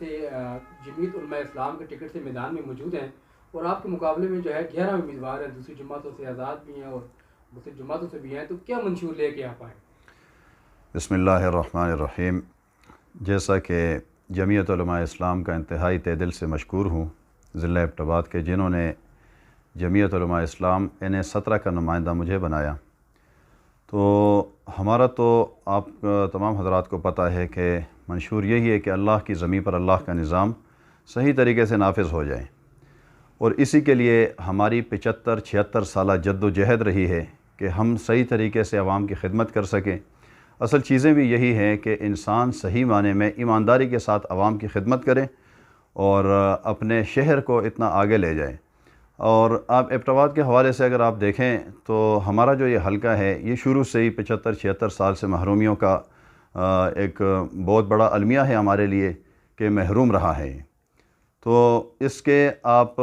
سے جمعیت علماء اسلام کے ٹکٹ سے میدان میں موجود ہیں اور آپ کے مقابلے میں جو ہے 11 امیدوار ہیں، دوسری جماعتوں سے آزاد بھی ہیں اور دوسری جماعتوں سے بھی ہیں، تو کیا منشور لے کے آپ آئیں؟ بسم اللہ الرحمن الرحیم۔ جیسا کہ جمعیت علماء اسلام کا انتہائی تہ دل سے مشکور ہوں ضلع ایبٹ آباد کے، جنہوں نے جمعیت علماء اسلام NA-17 کا نمائندہ مجھے بنایا، تو ہمارا تو آپ تمام حضرات کو پتہ ہے کہ منشور یہی ہے کہ اللہ کی زمین پر اللہ کا نظام صحیح طریقے سے نافذ ہو جائے، اور اسی کے لیے ہماری 75-76 سالہ جد و جہد رہی ہے کہ ہم صحیح طریقے سے عوام کی خدمت کر سکیں۔ اصل چیزیں بھی یہی ہیں کہ انسان صحیح معنی میں ایمانداری کے ساتھ عوام کی خدمت کرے اور اپنے شہر کو اتنا آگے لے جائے۔ اور آپ ایبٹ آباد کے حوالے سے اگر آپ دیکھیں تو ہمارا جو یہ حلقہ ہے یہ شروع سے ہی 75-76 سال سے محرومیوں کا ایک بہت بڑا المیہ ہے ہمارے لیے کہ محروم رہا ہے۔ تو اس کے آپ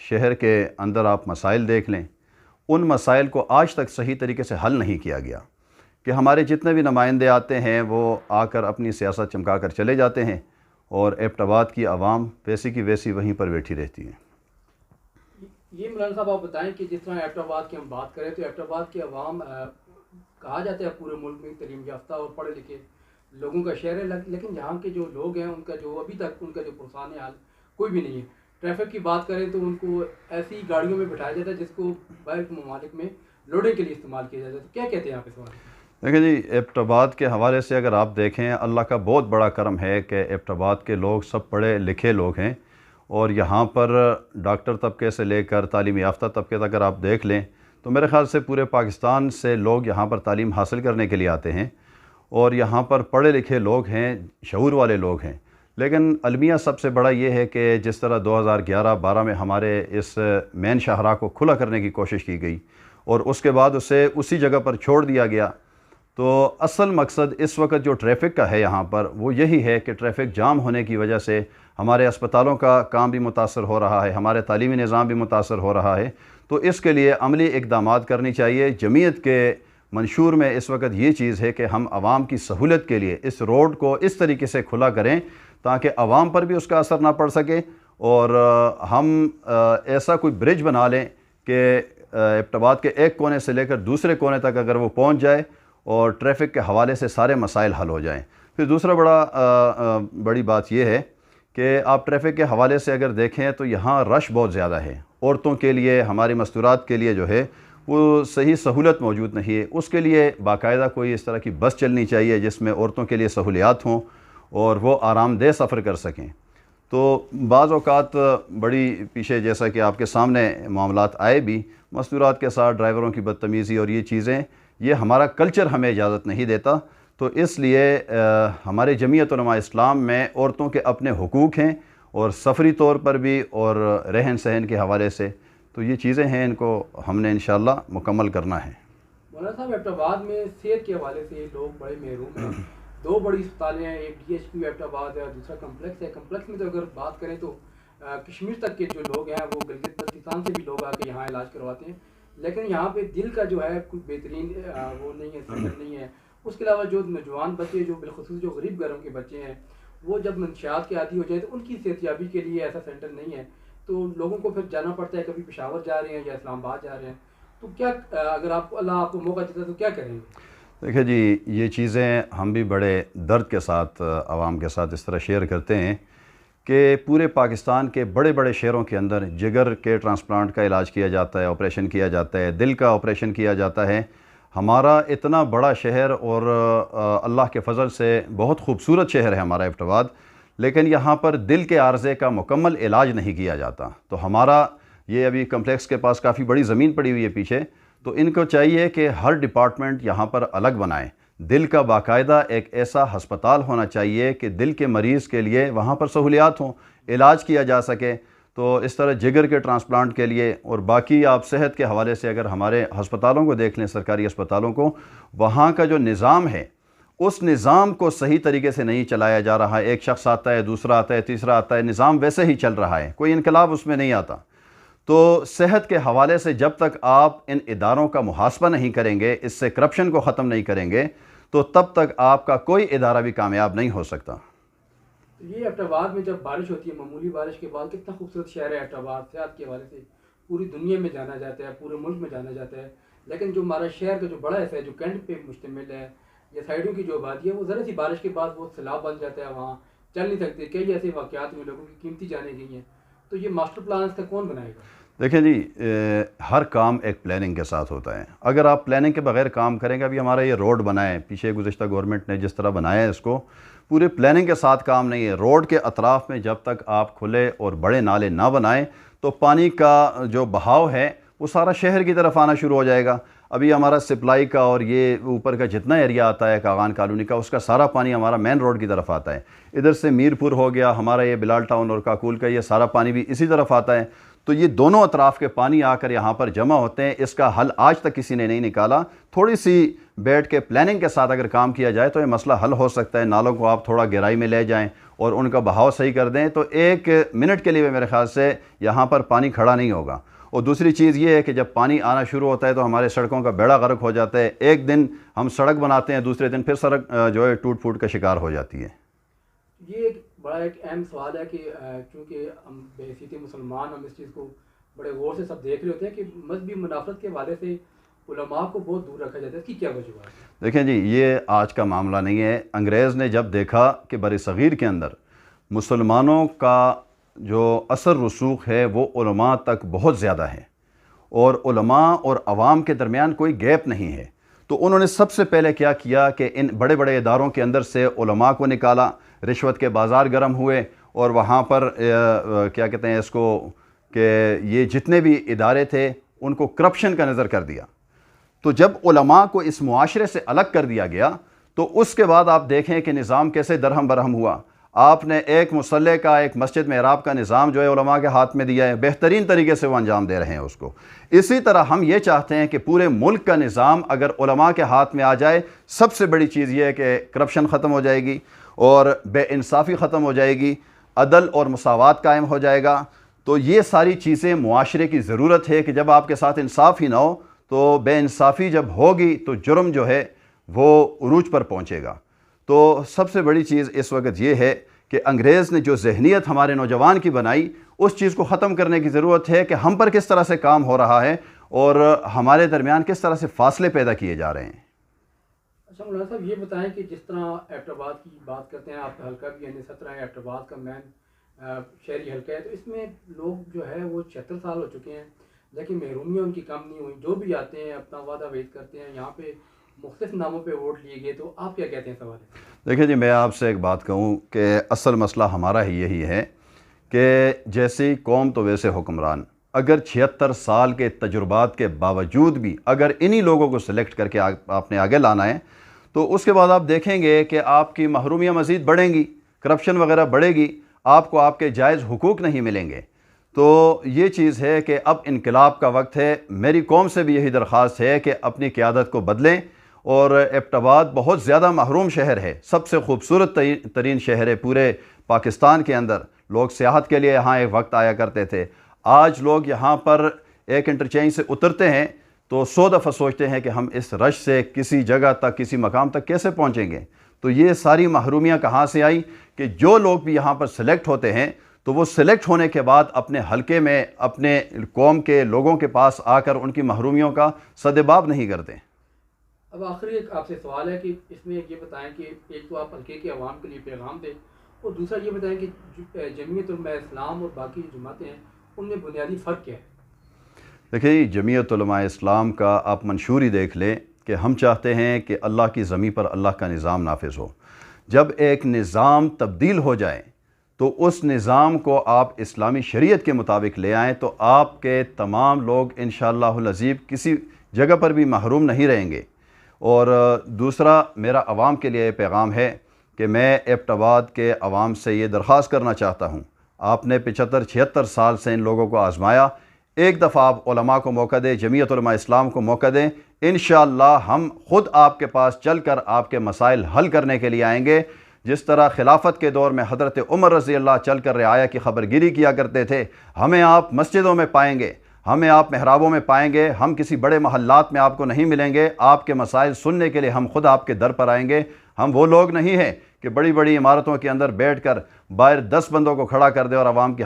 شہر کے اندر آپ مسائل دیکھ لیں، ان مسائل کو آج تک صحیح طریقے سے حل نہیں کیا گیا، کہ ہمارے جتنے بھی نمائندے آتے ہیں وہ آ کر اپنی سیاست چمکا کر چلے جاتے ہیں اور ایبٹ آباد کی عوام ویسی کی ویسی وہیں پر بیٹھی رہتی ہے۔ یہ مولانا صاحب آپ بتائیں کہ جس طرح ایبٹ آباد کی ہم بات کریں تو ایبٹ آباد کی عوام کہا جاتا ہے پورے ملک میں تعلیم یافتہ اور پڑھے لکھے لوگوں کا شہر ہے، لیکن یہاں کے جو لوگ ہیں ان کا جو ابھی تک ان کا جو پرسان حال کوئی بھی نہیں ہے۔ ٹریفک کی بات کریں تو ان کو ایسی گاڑیوں میں بٹھایا جاتا ہے جس کو باہر کے ممالک میں لوڈنگ کے لیے استعمال کیا جاتا ہے، تو کیا کہتے ہیں آپ اس بارے میں؟ دیکھیں جی، ایبٹ آباد کے حوالے سے اگر آپ دیکھیں، اللہ کا بہت بڑا کرم ہے کہ ایبٹ آباد کے لوگ سب پڑھے لکھے لوگ ہیں، اور یہاں پر ڈاکٹر طبقے سے لے کر تعلیم یافتہ طبقے تک اگر آپ دیکھ لیں تو میرے خیال سے پورے پاکستان سے لوگ یہاں پر تعلیم حاصل کرنے کے لیے آتے ہیں، اور یہاں پر پڑھے لکھے لوگ ہیں، شعور والے لوگ ہیں۔ لیکن المیہ سب سے بڑا یہ ہے کہ جس طرح 2011-12 میں ہمارے اس مین شاہراہ کو کھلا کرنے کی کوشش کی گئی اور اس کے بعد اسے اسی جگہ پر چھوڑ دیا گیا، تو اصل مقصد اس وقت جو ٹریفک کا ہے یہاں پر وہ یہی ہے کہ ٹریفک جام ہونے کی وجہ سے ہمارے اسپتالوں کا کام بھی متاثر ہو رہا ہے، ہمارے تعلیمی نظام بھی متاثر ہو رہا ہے۔ تو اس کے لیے عملی اقدامات کرنی چاہیے۔ جمعیت کے منشور میں اس وقت یہ چیز ہے کہ ہم عوام کی سہولت کے لیے اس روڈ کو اس طریقے سے کھلا کریں تاکہ عوام پر بھی اس کا اثر نہ پڑ سکے، اور ہم ایسا کوئی برج بنا لیں کہ ایبٹ آباد کے ایک کونے سے لے کر دوسرے کونے تک اگر وہ پہنچ جائے اور ٹریفک کے حوالے سے سارے مسائل حل ہو جائیں۔ پھر دوسرا بڑی بات یہ ہے کہ آپ ٹریفک کے حوالے سے اگر دیکھیں تو یہاں رش بہت زیادہ ہے، عورتوں کے لیے، ہماری مستورات کے لیے جو ہے وہ صحیح سہولت موجود نہیں ہے۔ اس کے لیے باقاعدہ کوئی اس طرح کی بس چلنی چاہیے جس میں عورتوں کے لیے سہولیات ہوں اور وہ آرام دہ سفر کر سکیں۔ تو بعض اوقات بڑی پیچھے جیسا کہ آپ کے سامنے معاملات آئے بھی، مستورات کے ساتھ ڈرائیوروں کی بدتمیزی اور یہ چیزیں، یہ ہمارا کلچر ہمیں اجازت نہیں دیتا۔ تو اس لیے ہمارے جمعیت علماء اسلام میں عورتوں کے اپنے حقوق ہیں، اور سفری طور پر بھی اور رہن سہن کے حوالے سے، تو یہ چیزیں ہیں، ان کو ہم نے انشاءاللہ مکمل کرنا ہے۔ مولانا صاحب ایبٹ آباد میں صحت کے حوالے سے لوگ بڑے محروم ہیں۔ 2 بڑی اسپتالیں ہیں، ایک DHQ ایبٹ آباد ہے اور دوسرا کمپلیکس ہے۔ کمپلیکس میں تو اگر بات کریں تو کشمیر تک کے جو لوگ ہیں وہ گلگت بلتستان سے بھی لوگ آ کے یہاں علاج کرواتے ہیں، لیکن یہاں پہ دل کا جو ہے کوئی بہترین وہ نہیں ہے، سینٹر نہیں ہے۔ اس کے علاوہ جو نوجوان بچے، جو بالخصوص جو غریب گھروں کے بچے ہیں، وہ جب منشیات کے عادی ہو جائے تو ان کی صحت یابی کے لیے ایسا سینٹر نہیں ہے، تو لوگوں کو پھر جانا پڑتا ہے، کبھی پشاور جا رہے ہیں یا اسلام آباد جا رہے ہیں۔ تو کیا اگر اللہ آپ کو موقع دیتا تو کیا کریں گے؟ دیکھیں جی، یہ چیزیں ہم بھی بڑے درد کے ساتھ عوام کے ساتھ اس طرح شیئر کرتے ہیں کہ پورے پاکستان کے بڑے بڑے شہروں کے اندر جگر کے ٹرانسپلانٹ کا علاج کیا جاتا ہے، آپریشن کیا جاتا ہے، دل کا آپریشن کیا جاتا ہے۔ ہمارا اتنا بڑا شہر اور اللہ کے فضل سے بہت خوبصورت شہر ہے ہمارا ایبٹ آباد، لیکن یہاں پر دل کے عارضے کا مکمل علاج نہیں کیا جاتا۔ تو ہمارا یہ ابھی کمپلیکس کے پاس کافی بڑی زمین پڑی ہوئی ہے پیچھے، تو ان کو چاہیے کہ ہر ڈپارٹمنٹ یہاں پر الگ بنائیں۔ دل کا باقاعدہ ایک ایسا ہسپتال ہونا چاہیے کہ دل کے مریض کے لیے وہاں پر سہولیات ہوں، علاج کیا جا سکے۔ تو اس طرح جگر کے ٹرانسپلانٹ کے لیے، اور باقی آپ صحت کے حوالے سے اگر ہمارے ہسپتالوں کو دیکھ لیں، سرکاری ہسپتالوں کو، وہاں کا جو نظام ہے اس نظام کو صحیح طریقے سے نہیں چلایا جا رہا ہے۔ ایک شخص آتا ہے، دوسرا آتا ہے، تیسرا آتا ہے، نظام ویسے ہی چل رہا ہے، کوئی انقلاب اس میں نہیں آتا۔ تو صحت کے حوالے سے جب تک آپ ان اداروں کا محاسبہ نہیں کریں گے، اس سے کرپشن کو ختم نہیں کریں گے، تو تب تک آپ کا کوئی ادارہ بھی کامیاب نہیں ہو سکتا۔ یہ ایبٹ آباد میں جب بارش ہوتی ہے، معمولی بارش کے بعد، کتنا خوبصورت شہر ہے ایبٹ آباد، صحت کے حوالے سے پوری دنیا میں جانا جاتا ہے، پورے ملک میں جانا جاتا ہے. لیکن جو ہمارا شہر کا جو بڑا حصہ ہے جو کینٹ پہ مشتمل ہے یا سائڈوں کی جو آبادی ہے، وہ ذرا سی بارش کے بعد بہت سیلاب بن جاتا ہے، وہاں چل نہیں سکتے. کئی ایسے واقعات میں لوگوں کی قیمتی جانیں گئی ہیں. تو یہ ماسٹر پلان اس کا کون بنائے گا؟ دیکھیں جی، ہر کام ایک پلاننگ کے ساتھ ہوتا ہے. اگر آپ پلاننگ کے بغیر کام کریں گے، ابھی ہمارا یہ روڈ بنا ہے، پیچھے گزشتہ گورنمنٹ نے جس طرح بنایا ہے اس کو، پورے پلاننگ کے ساتھ کام نہیں ہے. روڈ کے اطراف میں جب تک آپ کھلے اور بڑے نالے نہ بنائیں تو پانی کا جو بہاؤ ہے وہ سارا شہر کی طرف آنا شروع ہو جائے گا. ابھی ہمارا سپلائی کا اور یہ اوپر کا جتنا ایریا آتا ہے کاغان کالونی کا، اس کا سارا پانی ہمارا مین روڈ کی طرف آتا ہے. ادھر سے میر پور ہو گیا ہمارا، یہ بلال ٹاؤن اور کاکول کا، یہ سارا پانی بھی اسی طرف آتا ہے. تو یہ دونوں اطراف کے پانی آ کر یہاں پر جمع ہوتے ہیں. اس کا حل آج تک کسی نے نہیں نکالا. تھوڑی سی بیٹھ کے پلاننگ کے ساتھ اگر کام کیا جائے تو یہ مسئلہ حل ہو سکتا ہے. نالوں کو آپ تھوڑا گہرائی میں لے جائیں اور ان کا بہاؤ صحیح کر دیں تو 1 منٹ کے لیے میرے خیال سے یہاں پر پانی کھڑا نہیں ہوگا. اور دوسری چیز یہ ہے کہ جب پانی آنا شروع ہوتا ہے تو ہمارے سڑکوں کا بیڑا غرق ہو جاتا ہے. ایک دن ہم سڑک بناتے ہیں، دوسرے دن پھر سڑک جو ہے ٹوٹ پھوٹ کا شکار ہو جاتی ہے. یہ ایک بڑا ایک اہم سوال ہے کہ چونکہ ہم بحیثیت مسلمان ہم اس چیز کو بڑے غور سے سب دیکھ رہے ہوتے ہیں کہ مذہبی منافرت کے حوالے سے علماء کو بہت دور رکھا جاتا ہے. اس کی کیا وجوہات ہے؟ دیکھیں جی، یہ آج کا معاملہ نہیں ہے. انگریز نے جب دیکھا کہ بر صغیر کے اندر مسلمانوں کا جو اثر رسوخ ہے وہ علماء تک بہت زیادہ ہے اور علماء اور عوام کے درمیان کوئی گیپ نہیں ہے، تو انہوں نے سب سے پہلے کیا کیا کہ ان بڑے بڑے اداروں کے اندر سے علماء کو نکالا. رشوت کے بازار گرم ہوئے اور وہاں پر کیا کہتے ہیں اس کو کہ یہ جتنے بھی ادارے تھے ان کو کرپشن کا نظر کر دیا. تو جب علماء کو اس معاشرے سے الگ کر دیا گیا تو اس کے بعد آپ دیکھیں کہ نظام کیسے درہم برہم ہوا. آپ نے ایک مصلی کا، ایک مسجد محراب کا نظام جو ہے علماء کے ہاتھ میں دیا ہے، بہترین طریقے سے وہ انجام دے رہے ہیں اس کو. اسی طرح ہم یہ چاہتے ہیں کہ پورے ملک کا نظام اگر علماء کے ہاتھ میں آ جائے، سب سے بڑی چیز یہ ہے کہ کرپشن ختم ہو جائے گی اور بے انصافی ختم ہو جائے گی، عدل اور مساوات قائم ہو جائے گا. تو یہ ساری چیزیں معاشرے کی ضرورت ہے کہ جب آپ کے ساتھ انصاف ہی نہ ہو تو بے انصافی جب ہوگی تو جرم جو ہے وہ عروج پر پہنچے گا. تو سب سے بڑی چیز اس وقت یہ ہے کہ انگریز نے جو ذہنیت ہمارے نوجوان کی بنائی، اس چیز کو ختم کرنے کی ضرورت ہے کہ ہم پر کس طرح سے کام ہو رہا ہے اور ہمارے درمیان کس طرح سے فاصلے پیدا کیے جا رہے ہیں. اچھا مولانا صاحب، یہ بتائیں کہ جس طرح ایبٹ آباد کی بات کرتے ہیں، آپ کا حلقہ بھی یعنی 17 ایبٹ آباد کا مین شہری حلقہ ہے، تو اس میں لوگ جو ہے وہ 76 سال ہو چکے ہیں لیکن محرومیاں ان کی کم نہیں ہوئی. جو بھی آتے ہیں اپنا وعدہ وعید کرتے ہیں، یہاں پہ مختلف ناموں پہ ووٹ لیے گئے. تو آپ کیا کہتے ہیں سوال ہے؟ دیکھیں جی، میں آپ سے ایک بات کہوں کہ اصل مسئلہ ہمارا ہی یہی ہے کہ جیسی قوم تو ویسے حکمران. اگر 76 سال کے تجربات کے باوجود بھی اگر انہی لوگوں کو سلیکٹ کر کے آپ نے آگے لانا ہے تو اس کے بعد آپ دیکھیں گے کہ آپ کی محرومیاں مزید بڑھیں گی، کرپشن وغیرہ بڑھے گی، آپ کو آپ کے جائز حقوق نہیں ملیں گے. تو یہ چیز ہے کہ اب انقلاب کا وقت ہے. میری قوم سے بھی یہی درخواست ہے کہ اپنی قیادت کو بدلیں. اور ایبٹ آباد بہت زیادہ محروم شہر ہے، سب سے خوبصورت ترین شہر ہے پورے پاکستان کے اندر. لوگ سیاحت کے لیے یہاں ایک وقت آیا کرتے تھے. آج لوگ یہاں پر ایک انٹرچینج سے اترتے ہیں تو 100 دفعہ سوچتے ہیں کہ ہم اس رش سے کسی جگہ تک، کسی مقام تک کیسے پہنچیں گے. تو یہ ساری محرومیاں کہاں سے آئی کہ جو لوگ بھی یہاں پر سلیکٹ ہوتے ہیں تو وہ سلیکٹ ہونے کے بعد اپنے حلقے میں اپنے قوم کے لوگوں کے پاس آ کر ان کی محرومیوں کا سدباب نہیں کرتے. اب آخری ایک آپ سے سوال ہے کہ اس میں یہ بتائیں کہ ایک تو آپ حلقے کے عوام کے لیے پیغام دیں اور دوسرا یہ بتائیں کہ جمعیت علماء اسلام اور باقی جماعتیں ہیں ان میں بنیادی فرق کیا ہے؟ دیکھیں، جمعیت علماء اسلام کا آپ منشور ہی دیکھ لیں کہ ہم چاہتے ہیں کہ اللہ کی زمین پر اللہ کا نظام نافذ ہو. جب ایک نظام تبدیل ہو جائے تو اس نظام کو آپ اسلامی شریعت کے مطابق لے آئیں تو آپ کے تمام لوگ انشاءاللہ العزیز کسی جگہ پر بھی محروم نہیں رہیں گے. اور دوسرا میرا عوام کے لیے پیغام ہے کہ میں ایبٹ آباد کے عوام سے یہ درخواست کرنا چاہتا ہوں، آپ نے 75-76 سال سے ان لوگوں کو آزمایا، ایک دفعہ آپ علماء کو موقع دیں، جمعیت علماء اسلام کو موقع دیں. انشاءاللہ ہم خود آپ کے پاس چل کر آپ کے مسائل حل کرنے کے لیے آئیں گے. جس طرح خلافت کے دور میں حضرت عمر رضی اللہ چل کر رعایا کی خبر گیری کیا کرتے تھے، ہمیں آپ مسجدوں میں پائیں گے، ہمیں آپ محرابوں میں پائیں گے. ہم کسی بڑے محلات میں آپ کو نہیں ملیں گے. آپ کے مسائل سننے کے لیے ہم خود آپ کے در پر آئیں گے. ہم وہ لوگ نہیں ہیں کہ بڑی بڑی عمارتوں کے اندر بیٹھ کر باہر 10 بندوں کو کھڑا کر دے اور عوام کی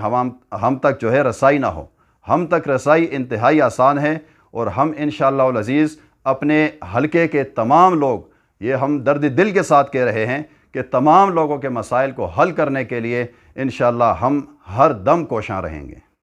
ہم تک جو ہے رسائی نہ ہو. ہم تک رسائی انتہائی آسان ہے، اور ہم انشاءاللہ العزیز اپنے حلقے کے تمام لوگ، یہ ہم درد دل کے ساتھ کہہ رہے ہیں کہ تمام لوگوں کے مسائل کو حل کرنے کے لیے انشاءاللہ ہم ہر دم کوشاں رہیں گے.